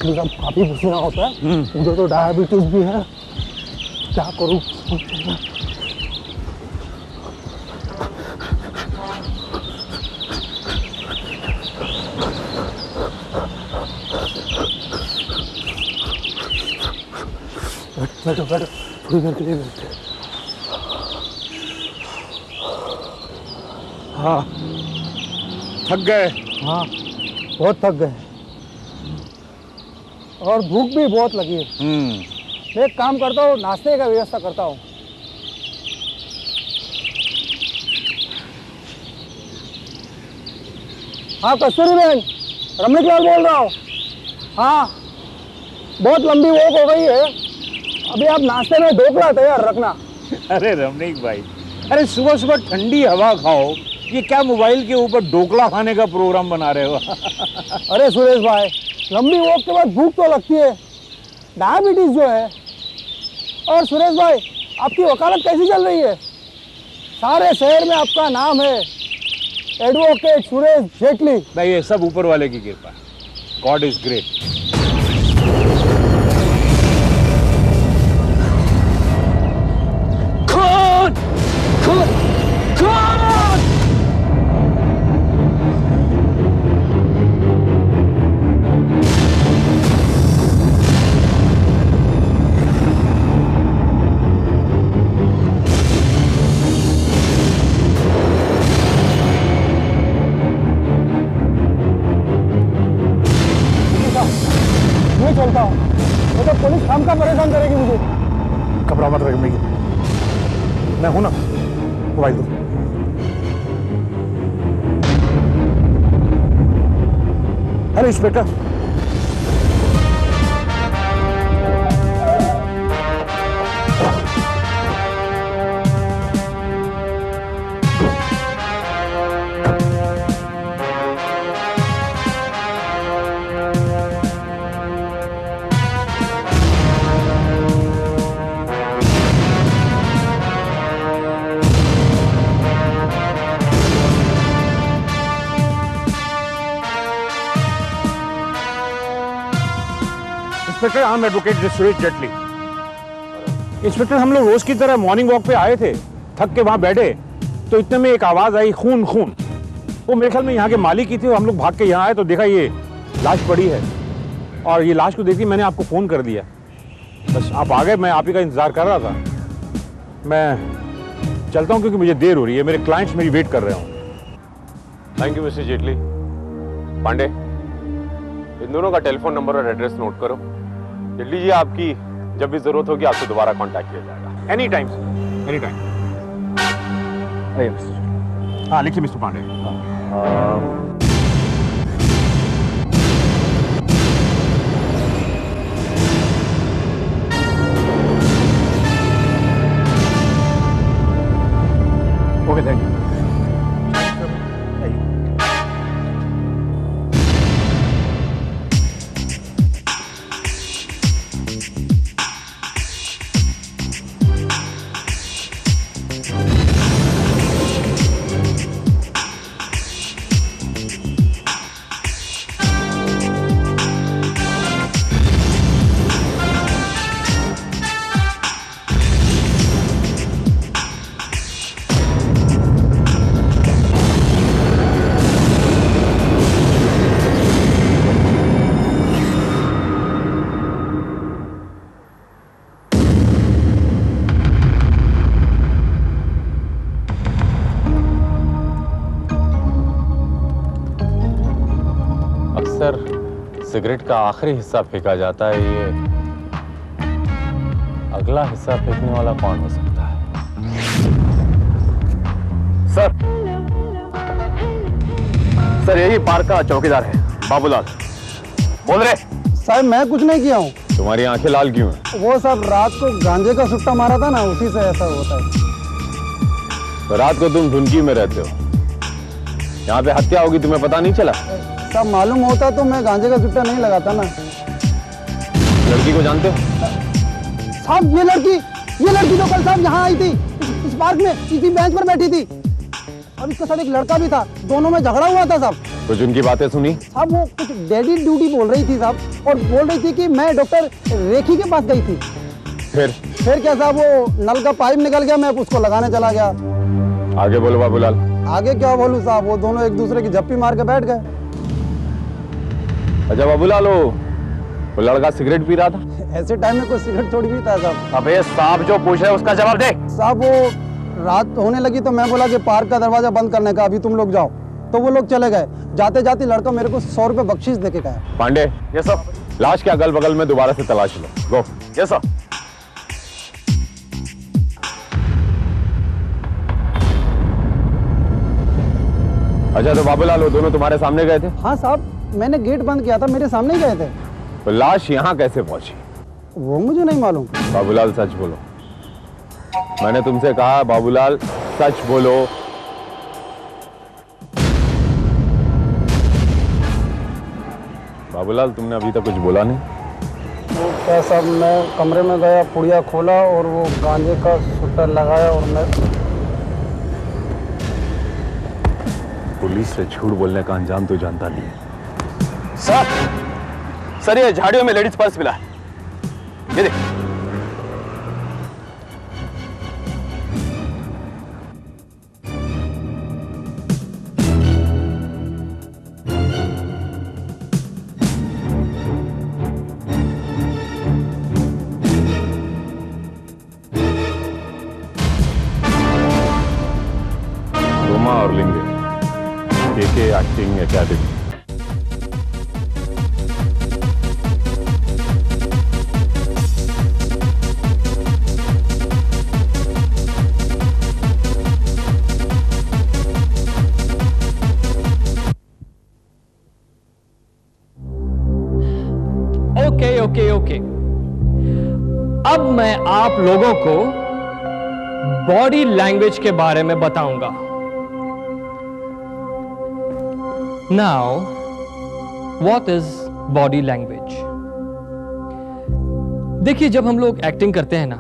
जेटली साहब काफी पसीना होता है, उधर तो डायबिटीज भी है, क्या करूँ? बैठो बैठो, थोड़ी देर के लिए बैठो। हाँ, थक गए? हाँ, बहुत थक गए और भूख भी बहुत लगी है। मैं एक काम करता हूँ, नाश्ते का व्यवस्था करता हूँ। हाँ कस्तूरी बहन, रमणीक लाल बोल रहा हूँ। हाँ, बहुत लंबी वॉक हो गई है, अभी आप नाश्ते में ढोकला तैयार रखना। अरे रमणीक भाई, अरे सुबह सुबह ठंडी हवा खाओ, ये क्या मोबाइल के ऊपर ढोकला खाने का प्रोग्राम बना रहे हो? अरे सुरेश भाई, लंबी वॉक के बाद भूख तो लगती है, डायबिटीज जो है। और सुरेश भाई, आपकी वकालत कैसी चल रही है? सारे शहर में आपका नाम है, एडवोकेट सुरेश जेटली। भाई ये सब ऊपर वाले की कृपा, गॉड इज ग्रेट। खून खून खून! मैं चलता हूँ, मैं तो पुलिस काम का परेशान करेगी मुझे। घबरा मत रहे, मैं हूं ना, मोबाइल दो। Hello inspector. Inspector, I am advocate Suresh Jaitley. Inspector, हम लोग रोज की तरह मॉर्निंग वॉक पे आए थे, थक के वहां बैठे तो इतने में एक आवाज आई, खून खून। वो मेरे ख्याल में यहाँ के मालिक की थी और हम लोग भाग के यहाँ आए तो देखा ये लाश पड़ी है, और ये लाश को देखी मैंने आपको फोन कर दिया। बस आप आ गए, मैं आप ही का इंतजार कर रहा था। मैं चलता हूँ क्योंकि मुझे देर हो रही है, मेरे क्लाइंट्स मेरी वेट कर रहे हों। Thank you mister Jaitley. Pandey, इन दोनों का टेलीफोन नंबर और एड्रेस नोट करो। जेटली जी, आपकी जब भी जरूरत होगी आपसे दोबारा कांटेक्ट किया जाएगा। Any time, any time. हाँ लिखिए mister Pandey. Okay, thank you. Cigarette का आखिरी हिस्सा फेंका जाता है, ये अगला हिस्सा फेंकने वाला कौन हो सकता है? सर यही पार्क का चौकीदार है, बाबूलाल। बोल रहे। साहब मैं कुछ नहीं किया हूँ। तुम्हारी आंखें लाल क्यों हैं? वो सब रात को गांजे का सुट्टा मारा था ना, उसी से ऐसा होता है। तो रात को तुम धुनकी में रहते हो, यहाँ पे हत्या होगी तुम्हें पता नहीं चला? सब मालूम होता तो मैं गांजे का सुट्टा नहीं लगाता ना। लड़की को जानते हो? साहब ये लड़की तो कल साहब यहाँ आई थी, इस पार्क में इसी बेंच पर बैठी थी, और इसके साथ एक लड़का भी था, दोनों में झगड़ा हुआ था साहब। कुछ उनकी बातें सुनी? साहब वो कुछ डैडी ड्यूटी बोल रही थी साहब, और बोल रही थी कि मैं डॉक्टर रेखी के पास गई थी। फिर क्या साहब, वो नल का पाइप निकल गया, मैं उसको लगाने चला गया। आगे बोलो बाबूलाल। आगे क्या बोलूं साहब, वो दोनों एक दूसरे की झप्पी मार के बैठ गए। अच्छा बाबूलाल, वो लड़का सिगरेट पी रहा था? ऐसे टाइम में कोई सिगरेट थोड़ी पीता है साहब। अबे साहब जो पूछ रहे उसका जवाब दे। साहब वो रात होने लगी तो मैं बोला कि पार्क का दरवाजा बंद करने का, अभी तुम लोग जाओ, तो वो लोग चले गए। जाते जाते लड़का मेरे को 100 रुपए बख्शीश देके गया। पांडे, ये सब लाश के अगल बगल में दोबारा से तलाश लो। गो। ये सब अच्छा, तो बाबूलाल वो दोनों तुम्हारे सामने गए थे? हाँ साहब, मैंने गेट बंद किया था, मेरे सामने ही गए थे। तो लाश यहाँ कैसे पहुंची? वो मुझे नहीं मालूम। बाबूलाल सच बोलो, मैंने तुमसे कहा बाबूलाल सच बोलो। बाबूलाल तुमने अभी तक कुछ बोला नहीं। वो क्या साहब, मैं कमरे में गया, पुड़िया खोला और वो गांजे का सुट्टा लगाया और मैं पुलिस से झूठ बोलने का अंजाम तो जानता नहीं है। सर ये झाड़ियों में लेडीज पर्स मिला है, ये देख। रोमा और लिंगे, केके एक्टिंग एकेडमी। ओके। अब मैं आप लोगों को बॉडी लैंग्वेज के बारे में बताऊंगा। Now what is body language? देखिए, जब हम लोग एक्टिंग करते हैं ना,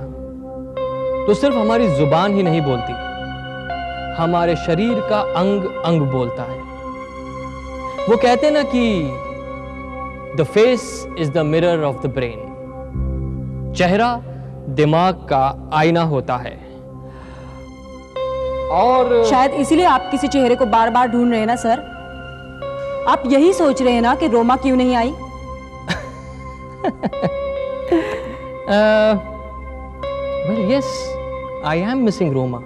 तो सिर्फ हमारी जुबान ही नहीं बोलती, हमारे शरीर का अंग अंग बोलता है। वो कहते हैं ना कि the face is the mirror of the brain. चेहरा दिमाग का आईना होता है। और शायद इसीलिए आप किसी चेहरे को बार बार ढूंढ रहे हैं ना सर। आप यही सोच रहे हैं ना कि रोमा क्यों नहीं आई? well yes, I am missing Roma.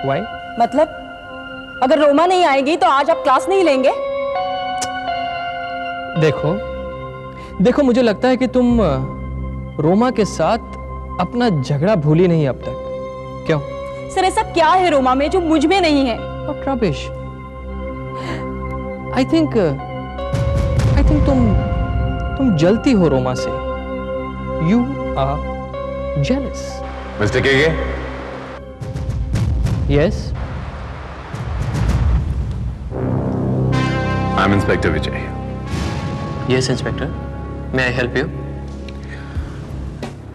Why? मतलब अगर रोमा नहीं आएगी तो आज आप क्लास नहीं लेंगे? देखो मुझे लगता है कि तुम रोमा के साथ अपना झगड़ा भूली नहीं अब तक। क्यों? सर ऐसा क्या है रोमा में जो मुझ में नहीं है? What rubbish. I think तुम जलती हो रोमा से। You are jealous. Mister KK? Yes. I'm Inspector Vijay. Yes inspector, may I help you?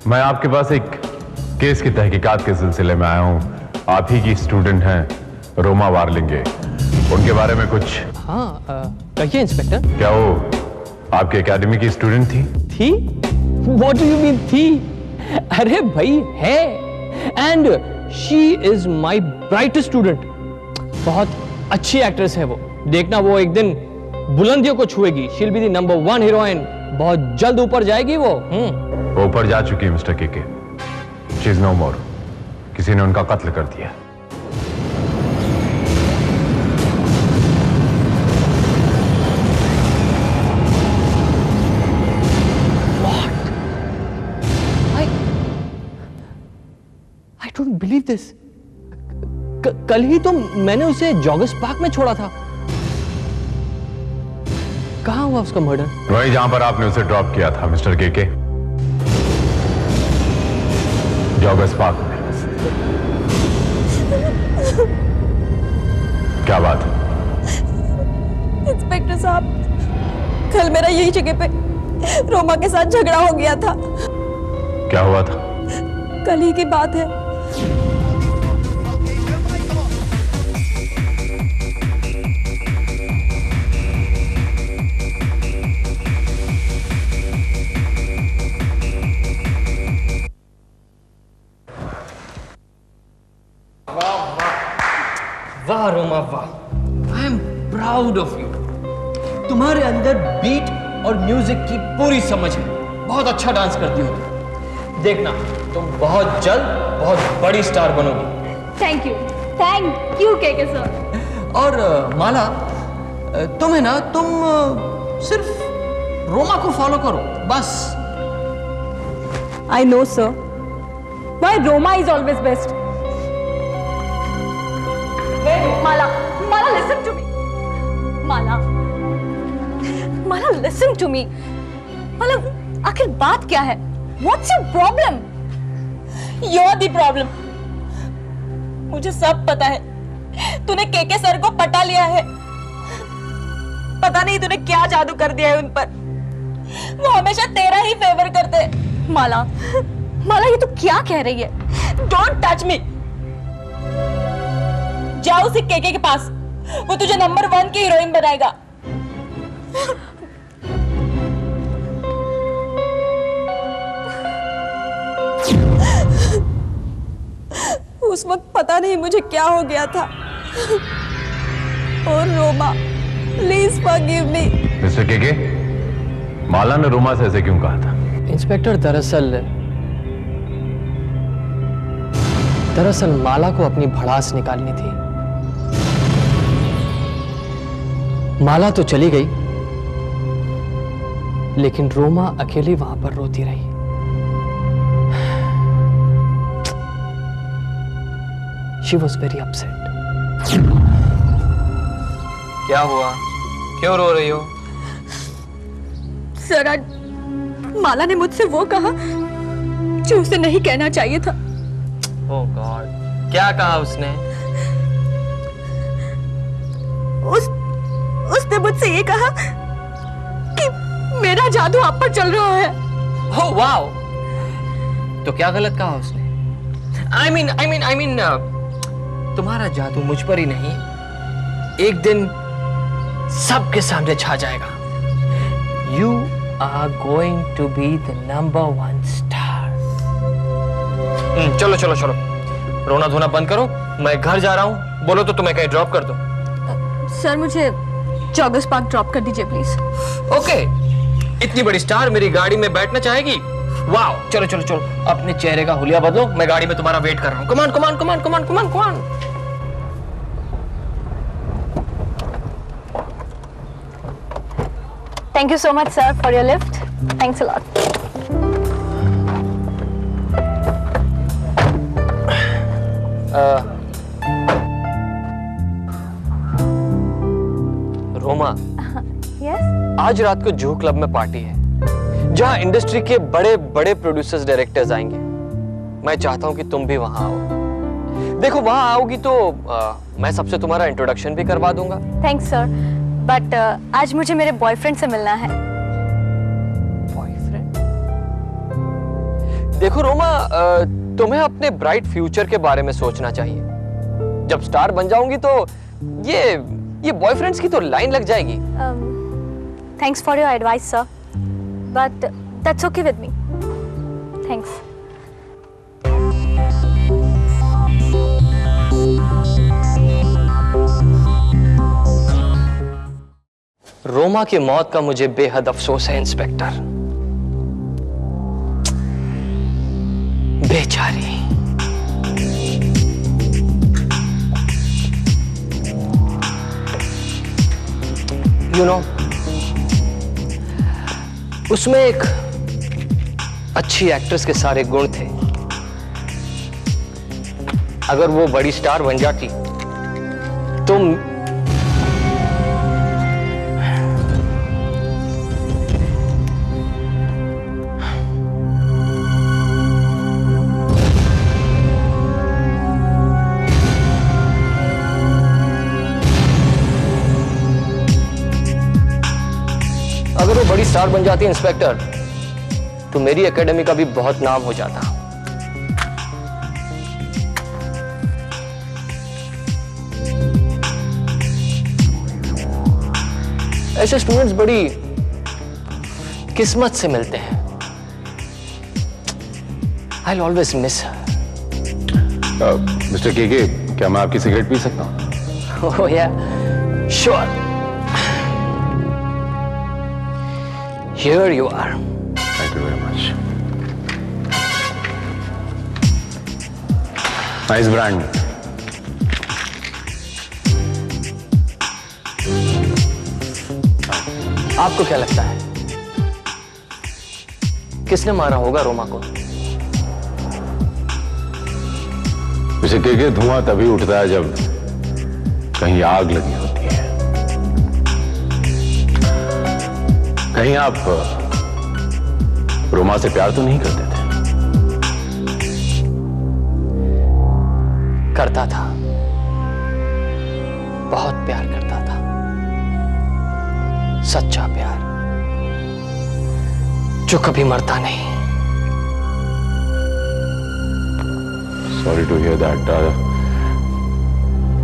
मैं आपके पास एक केस की तहकीकात के सिलसिले में आया हूँ। आप ही की स्टूडेंट हैं रोमा वारलिंगे, उनके बारे में कुछ? हाँ, कहिए इंस्पेक्टर। क्या वो आपकी एकेडमी की स्टूडेंट थी? थी? What do you mean थी? अरे भाई है, and she is my brightest student. बहुत अच्छी एक्ट्रेस है वो। देखना वो एक दिन बुलंदियों को छुएगी। She'll be the number 1 heroine. बहुत जल्द ऊपर जाएगी वो। वो ऊपर जा चुकी है mister KK. She is no more. किसी ने उनका कत्ल कर दिया। I don't believe this. कल ही तो मैंने उसे जॉगर्स पार्क में छोड़ा था। कहाँ हुआ उसका मर्डर? वही जहां पर आपने उसे ड्रॉप किया था मिस्टर केके, जॉगर्स पार्क में। क्या बात है? इंस्पेक्टर साहब, कल मेरा यही जगह पे रोमा के साथ झगड़ा हो गया था। क्या हुआ था? कल ही की बात है। वाह रोमा वाह, I am proud of you. तुम्हारे अंदर बीट और म्यूजिक की पूरी समझ है, बहुत अच्छा डांस करती हो तुम। देखना तुम बहुत जल्द बहुत बड़ी स्टार बनोगी। Thank you KK sir. और माला, तुम है ना, तुम सिर्फ रोमा को फॉलो करो बस। I know, sir. Why Roma is always best. Mala, listen to me. Mala, listen to me. Mala, आखिर बात क्या है? What's your problem? You're the problem. मुझे सब पता है। तूने केके सर को पटा लिया है। पता नहीं तूने क्या जादू कर दिया है उन पर। वो हमेशा तेरा ही फेवर करते हैं। माला, ये तू क्या कह रही है? Don't touch me. जाओ उसी केके के पास, वो तुझे नंबर 1 की हीरोइन बनाएगा। उस वक्त पता नहीं मुझे क्या हो गया था। और Roma, please forgive me. Mister KK, Mala ने रोमा से ऐसे क्यों कहा था? इंस्पेक्टर, दरअसल माला को अपनी भड़ास निकालनी थी। माला तो चली गई, लेकिन रोमा अकेली वहां पर रोती रही। She was very upset. क्या हुआ? क्यों रो रही हो? सर, आज माला ने मुझसे वो कहा जो उसे नहीं कहना चाहिए था। Oh God, क्या कहा उसने? उसने मुझसे ये कहा कि मेरा जादू आप पर चल रहा है। Oh wow! तो क्या गलत कहा उसने? I mean, तुम्हारा जादू मुझ पर ही नहीं, एक दिन सबके सामने छा जाएगा। You are going to be the number 1 star. चलो, रोना धोना बंद करो, मैं घर जा रहा हूँ। बोलो तो तुम्हें कहीं ड्रॉप कर दूं। सर, मुझे जॉगर्स पार्क ड्रॉप कर दीजिए प्लीज। ओके, इतनी बड़ी स्टार मेरी गाड़ी में बैठना चाहेगी? वाह, चलो, अपने चेहरे का हुलिया बदलो, मैं गाड़ी में तुम्हारा वेट कर रहा हूँ। Come on. Thank you so much, sir, for your lift. Thanks a lot. Roma, Yes? आज रात को जूहू क्लब में पार्टी है, जहां इंडस्ट्री के बड़े बड़े प्रोड्यूसर्स डायरेक्टर्स आएंगे। मैं चाहता हूं कि तुम भी वहां आओ। देखो, वहां आओगी तो मैं सबसे तुम्हारा इंट्रोडक्शन भी करवा दूंगा। Thanks, sir. बट आज मुझे मेरे बॉयफ्रेंड से मिलना है। बॉयफ्रेंड? देखो रोमा, तुम्हें अपने ब्राइट फ्यूचर के बारे में सोचना चाहिए। जब स्टार बन जाऊंगी तो ये बॉयफ्रेंड्स की तो लाइन लग जाएगी। Thanks for your advice, sir. But that's okay with me. Thanks. Roma की मौत का मुझे बेहद अफसोस है इंस्पेक्टर। बेचारी। You know, उसमें एक अच्छी एक्ट्रेस के सारे गुण थे। अगर वो बड़ी स्टार बन जाती तो अगर वो बड़ी स्टार बन जाती इंस्पेक्टर, तो मेरी एकेडमी का भी बहुत नाम हो जाता। ऐसे स्टूडेंट्स बड़ी किस्मत से मिलते हैं। I'll always miss her. Mister KK, क्या मैं आपकी सिगरेट पी सकता हूँ? Oh yeah, sure. Here you are. Thank you very much. Nice brand. आपको क्या लगता है किसने मारा होगा रोमा को? मिस्टर केके, धुआं तभी उठता है जब कहीं आग लगी होती है। कहीं आप रोमा से प्यार तो नहीं करते थे? करता था, बहुत प्यार करता था, सच्चा प्यार जो कभी मरता नहीं। Sorry to hear that.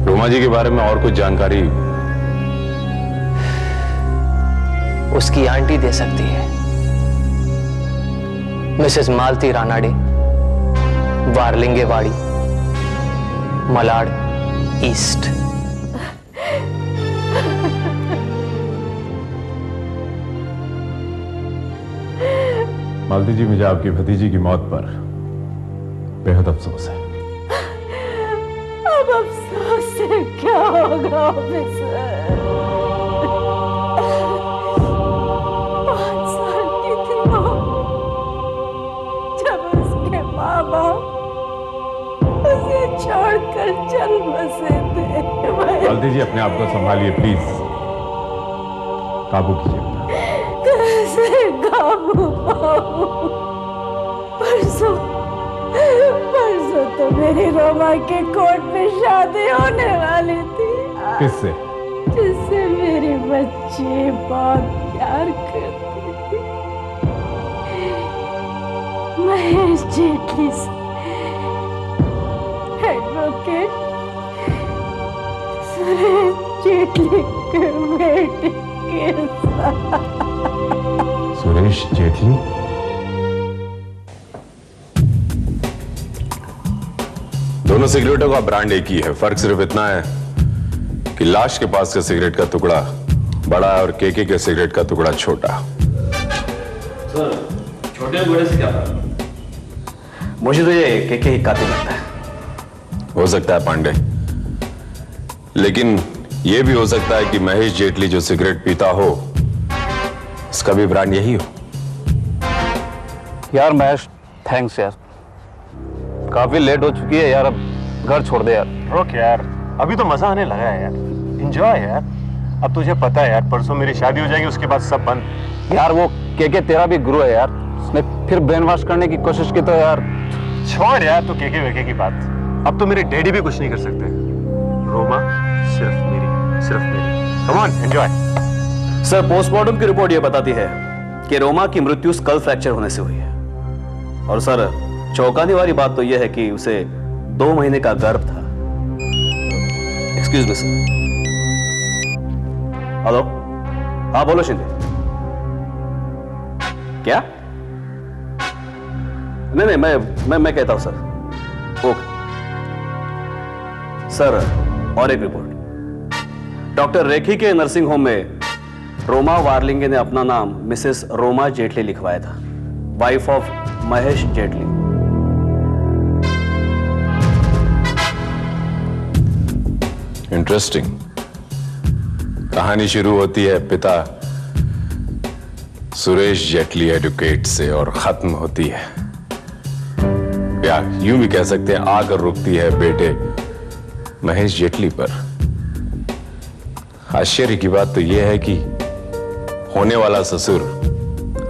Roma ji के बारे में और कुछ जानकारी? उसकी आंटी दे सकती है, मिसेस मालती रानाडे, वारलिंगेवाड़ी, मलाड ईस्ट। मालती जी, मुझे आपकी भतीजी की मौत पर बेहद अफसोस है। अब अफसोस से क्या होगा ऑफिसर? 5 साल की थी वो जब उसके माँ बाप उसे छोड़कर चल बसे थे। मालती जी, अपने आप को संभालिए प्लीज, काबू कीजिए। कैसे काबू पाऊं? परसों तो मेरी रोमा के कोर्ट में शादी होने वाली थी। किससे? जिससे मेरी बच्ची बहुत प्यार करती थी, महेश जेटली से। एडवोकेट सुरेश जेटली के बेटे के साथ। सुरेश जेटली? दोनों सिगरेटों का ब्रांड एक ही है, फर्क सिर्फ इतना है कि लाश के पास का सिगरेट का टुकड़ा बड़ा है और केके के सिगरेट का टुकड़ा छोटा। सर, छोटे और बड़े से क्या फर्क? मुझे तो ये केके ही कातिल लगता है। हो सकता है पांडे, लेकिन यह भी हो सकता है कि महेश जेटली जो सिगरेट पीता हो उसका भी ब्रांड यही हो। यार महेश, थैंक्स यार, काफी लेट हो चुकी है यार, अब घर छोड़ दे यार। रुक यार, अभी तो मजा आने लगा है यार, एंजॉय यार। अब तुझे पता है यार, परसों मेरी शादी हो जाएगी, उसके बाद सब बंद। यार वो केके तेरा भी गुरु है यार, उसने फिर ब्रेन वॉश करने की कोशिश की तो यार। छोड़ यार, तो केके वेके की बात, अब तो मेरे डैडी भी कुछ नहीं कर सकते। रोमा सिर्फ मेरी। Come on, enjoy. Sir, postmortem की रिपोर्ट यह बताती है कि रोमा की मृत्यु स्कल फ्रैक्चर होने से हुई है। और सर, चौंकाने वाली बात तो यह है कि उसे 2 महीने का गर्भ था। Excuse me sir. हेलो, हाँ बोलो शिंदे। क्या? नहीं, मैं कहता हूं सर। ओके सर, और एक रिपोर्ट। डॉक्टर रेखी के नर्सिंग होम में रोमा वारलिंगे ने अपना नाम मिसेस रोमा जेटली लिखवाया था, wife of Mahesh Jaitley. Interesting. कहानी शुरू होती है पिता सुरेश जेटली एडवोकेट से और खत्म होती है, या यूं भी कह सकते हैं आकर रुकती है बेटे महेश जेटली पर। आश्चर्य की बात तो यह है कि होने वाला ससुर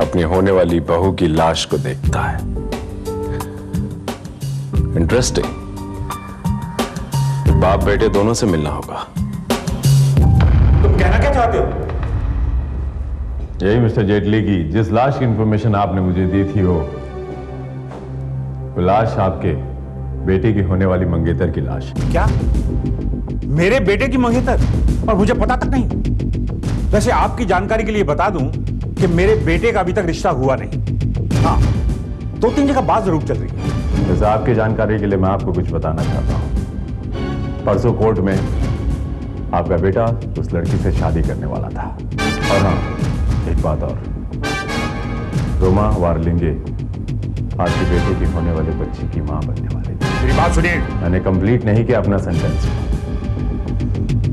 अपनी होने वाली बहू की लाश को देखता है। इंटरेस्टिंग। बाप बेटे दोनों से मिलना होगा। तुम कहना क्या चाहते हो? यही मिस्टर जेटली की जिस लाश की इंफॉर्मेशन आपने मुझे दी थी वो लाश आपके बेटे की होने वाली मंगेतर की लाश। क्या? मेरे बेटे की मंगेतर? और मुझे पता तक नहीं। वैसे आपकी जानकारी के लिए बता दूं कि मेरे बेटे का अभी तक रिश्ता हुआ नहीं। हाँ, 2-3 जगह बात जरूर चल रही है। वैसे आपकी जानकारी के लिए मैं आपको कुछ बताना चाहता हूं। परसों कोर्ट में आपका बेटा उस लड़की से शादी करने वाला था। और हाँ, एक बात और, रोमा वारलिंगे आपके बेटे की होने वाले बच्ची की मां बनने वाली थी। मेरी बात सुनिए। मैंने कंप्लीट नहीं किया अपना सेंटेंस।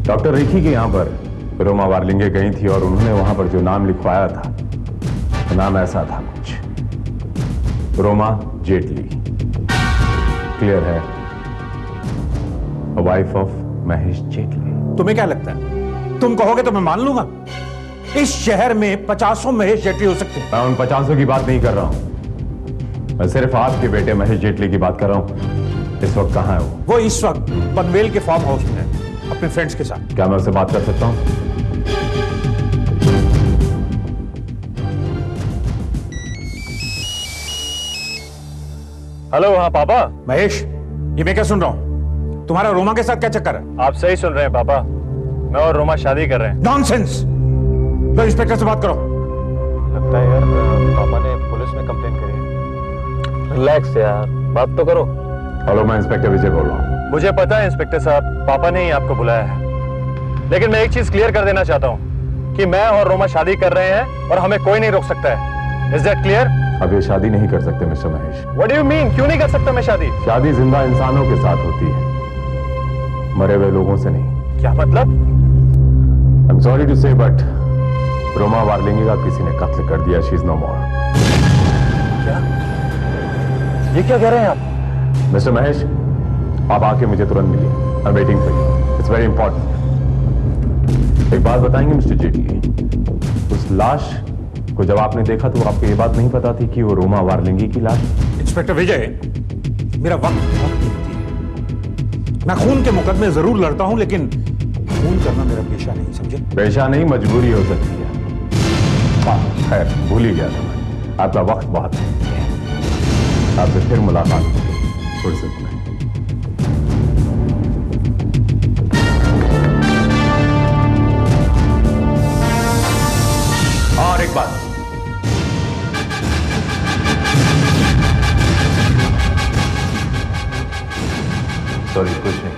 डॉक्टर रेखी के यहां पर रोमा वारलिंगे गई थी और उन्होंने वहां पर जो नाम लिखवाया था, तो नाम ऐसा था कुछ, रोमा जेटली। क्लियर है? Wife of Mahesh Jaitley. तुम्हें क्या लगता है, तुम कहोगे तो मैं मान लूंगा? इस शहर में 50 महेश जेटली हो सकते हैं। मैं उन 50 की बात नहीं कर रहा हूं, मैं सिर्फ आपके बेटे महेश जेटली की बात कर रहा हूं। इस वक्त कहां है वो? इस वक्त पनवेल के फार्म हाउस में है, अपने फ्रेंड्स के साथ। क्या मैं उससे बात कर सकता हूं? हेलो। हाँ पापा। महेश, ये मैं क्या सुन रहा हूं? तुम्हारा रोमा के साथ क्या चक्कर है? आप सही सुन रहे हैं पापा, मैं और रोमा शादी कर रहे हैं। नॉनसेंस। लो इंस्पेक्टर से बात करो। लगता है यार पापा ने पुलिस में कंप्लेन करी है। रिलैक्स यार, बात तो करो। हेलो, मैं इंस्पेक्टर विजय बोल रहा हूँ। मुझे पता है इंस्पेक्टर साहब, पापा ने ही आपको बुलाया है, लेकिन मैं एक चीज क्लियर कर देना चाहता हूँ कि मैं और रोमा शादी कर रहे हैं और हमें कोई नहीं रोक सकता है। Is that clear? अब ये शादी नहीं कर सकते mister Mahesh. What do you mean? क्यों नहीं कर सकता मैं शादी? शादी जिंदा इंसानों के साथ होती है, मरे हुए लोगों से नहीं। क्या मतलब? आई एम सॉरी टू से बट रोमा वारलिंगे का किसी ने कत्ल कर दिया। शी इज नो मोर। क्या? ये क्या कह रहे हैं आप? मिस्टर महेश, आप आके मुझे तुरंत मिलिए। I am waiting for you, it's very important. एक बात बताएंगे मिस्टर जेटली, उस लाश को जब आपने देखा तो आपको ये बात नहीं पता थी कि वो रोमा वारलिंगे की लाश? इंस्पेक्टर विजय, मेरा वक्त बहुत कीमती है। मैं खून के मुकदमे जरूर लड़ता हूं, लेकिन खून करना मेरा पेशा नहीं, समझे? पेशा नहीं, मजबूरी हो सकती है। खैर, भूल ही गया था मैं। आपका वक्त बहुत कीमती है। आपसे फिर मुलाकात होगी फुर्सत में। और एक बात, सॉरी, कुछ नहीं।